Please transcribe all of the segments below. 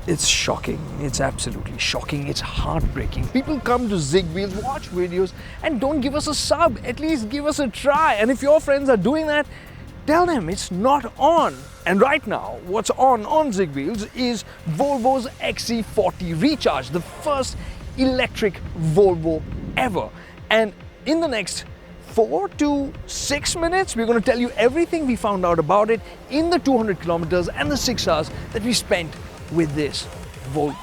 It's shocking. It's absolutely shocking. It's heartbreaking. People come to ZigWheels, watch videos, and don't give us a sub. At least give us a try. And if your friends are doing that, tell them it's not on. And right now, what's on ZigWheels is Volvo's XC40 Recharge, the first electric Volvo ever. And in the next 4 to 6 minutes, we're going to tell you everything we found out about it in the 200 kilometers and the 6 hours that we spent with this Volvo.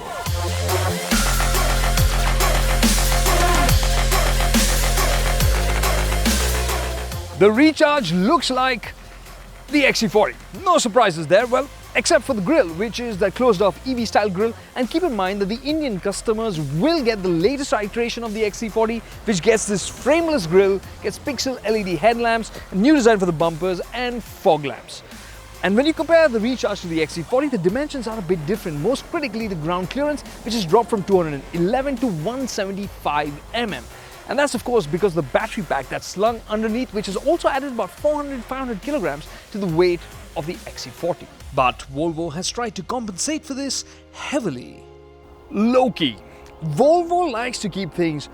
The Recharge looks like the XC40. No surprises there, well, except for the grille, which is the closed-off EV-style grille. And keep in mind that the Indian customers will get the latest iteration of the XC40, which gets this frameless grille, gets pixel LED headlamps, a new design for the bumpers, and fog lamps. And when you compare the Recharge to the XC40, the dimensions are a bit different. Most critically, the ground clearance, which has dropped from 211 to 175 mm. And that's of course because of the battery pack that's slung underneath, which has also added about 400-500 kilograms to the weight of the XC40. But Volvo has tried to compensate for this heavily. Low-key. Volvo likes to keep things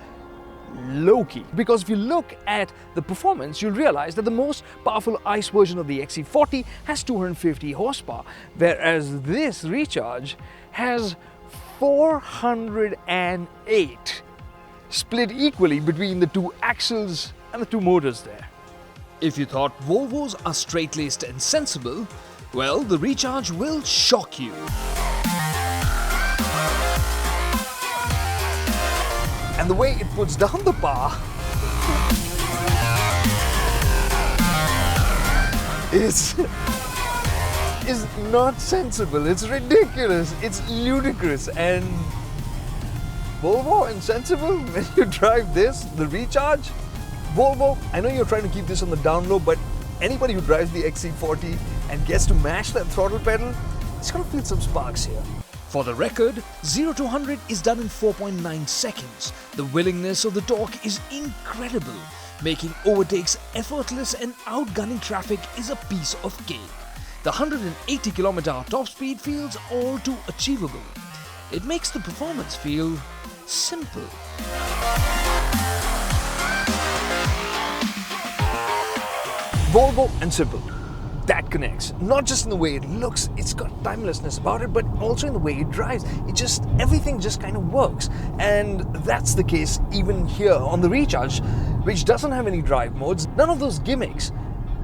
low-key, because if you look at the performance, you'll realize that the most powerful ICE version of the XC40 has 250 horsepower, whereas this Recharge has 408, split equally between the two axles and the two motors there. If you thought Volvos are straight-laced and sensible, well, the Recharge will shock you. And the way it puts down the bar is not sensible. It's ridiculous. It's ludicrous. And Volvo insensible when you drive this, the Recharge? Volvo, I know you're trying to keep this on the down low, but anybody who drives the XC40 and gets to mash that throttle pedal, it's gonna feel some sparks here. For the record, 0 to 100 is done in 4.9 seconds. The willingness of the torque is incredible. Making overtakes effortless and outgunning traffic is a piece of cake. The 180 km/h top speed feels all too achievable. It makes the performance feel simple. Volvo and simple. That connects. Not just in the way it looks, it's got timelessness about it, but also in the way it drives. Everything just kind of works. And that's the case even here on the Recharge, which doesn't have any drive modes, none of those gimmicks.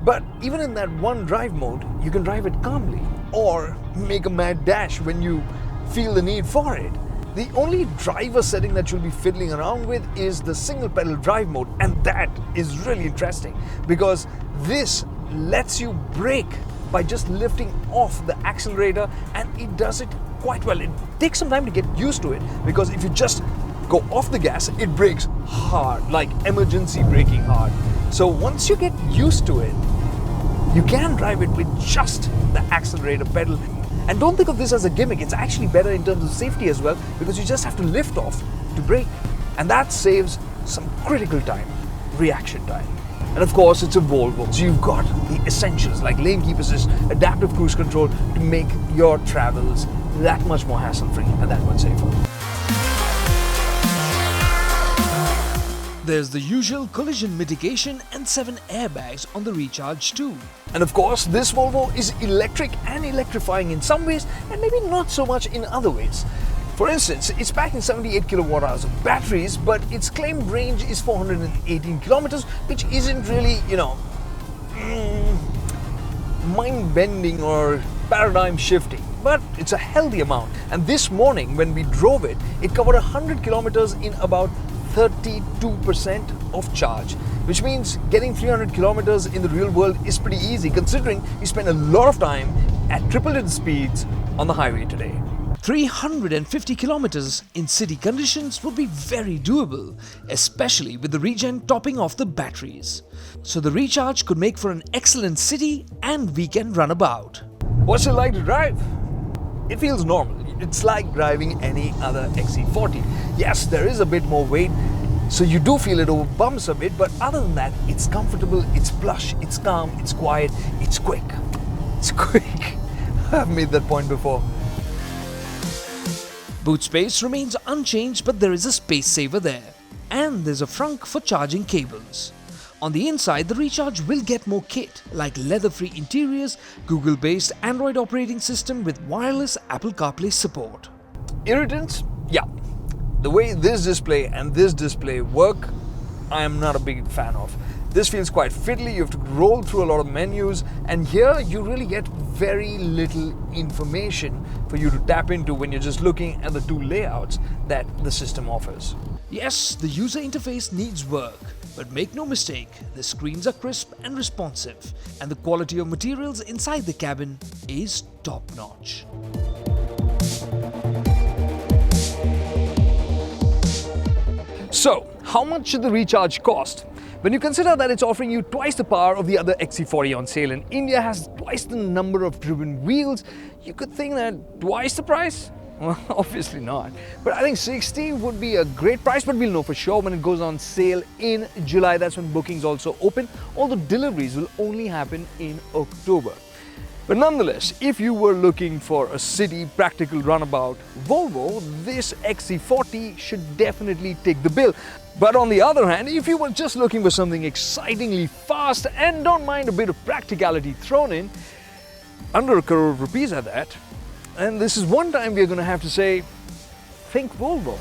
But even in that one drive mode, you can drive it calmly or make a mad dash when you feel the need for it. The only driver setting that you'll be fiddling around with is the single pedal drive mode, and that is really interesting because this lets you brake by just lifting off the accelerator, and it does it quite well. It takes some time to get used to it because if you just go off the gas, it brakes hard, like emergency braking hard. So once you get used to it, you can drive it with just the accelerator pedal. And don't think of this as a gimmick, it's actually better in terms of safety as well, because you just have to lift off to brake. And that saves some critical time, reaction time. And of course, it's a Volvo, so you've got the essentials like lane keep assist, adaptive cruise control to make your travels that much more hassle-free and that much safer. There's the usual collision mitigation and 7 airbags on the Recharge too. And of course, this Volvo is electric and electrifying in some ways and maybe not so much in other ways. For instance, it's packing 78 kilowatt-hours of batteries, but its claimed range is 418 kilometers, which isn't really, mind-bending or paradigm-shifting. But it's a healthy amount. And this morning, when we drove it, it covered 100 kilometers in about 32% of charge, which means getting 300 kilometers in the real world is pretty easy, considering you spend a lot of time at triple-digit speeds on the highway today. 350 kilometers in city conditions would be very doable, especially with the regen topping off the batteries. So the Recharge could make for an excellent city and weekend runabout. What's it like to drive? It feels normal. It's like driving any other XC40. Yes, there is a bit more weight, so you do feel it over bumps a bit, but other than that, it's comfortable, it's plush, it's calm, it's quiet, it's quick. It's quick. I've made that point before. Boot space remains unchanged, but there is a space saver there. And there's a frunk for charging cables. On the inside, the Recharge will get more kit, like leather-free interiors, Google-based Android operating system with wireless Apple CarPlay support. Irritants? Yeah. The way this display and this display work, I am not a big fan of. This feels quite fiddly, you have to roll through a lot of menus, and here you really get very little information for you to tap into when you're just looking at the two layouts that the system offers. Yes, the user interface needs work, but make no mistake, the screens are crisp and responsive, and the quality of materials inside the cabin is top-notch. So, how much should the Recharge cost? When you consider that it's offering you twice the power of the other XC40 on sale and India has twice the number of driven wheels, you could think that twice the price? Well, obviously not. But I think 60 would be a great price, but we'll know for sure when it goes on sale in July. That's when bookings also open, although deliveries will only happen in October. But nonetheless, if you were looking for a city practical runabout Volvo, this XC40 should definitely take the bill. But on the other hand, if you were just looking for something excitingly fast and don't mind a bit of practicality thrown in, under ₹1 crore at that, and this is one time we're going to have to say, think Volvo.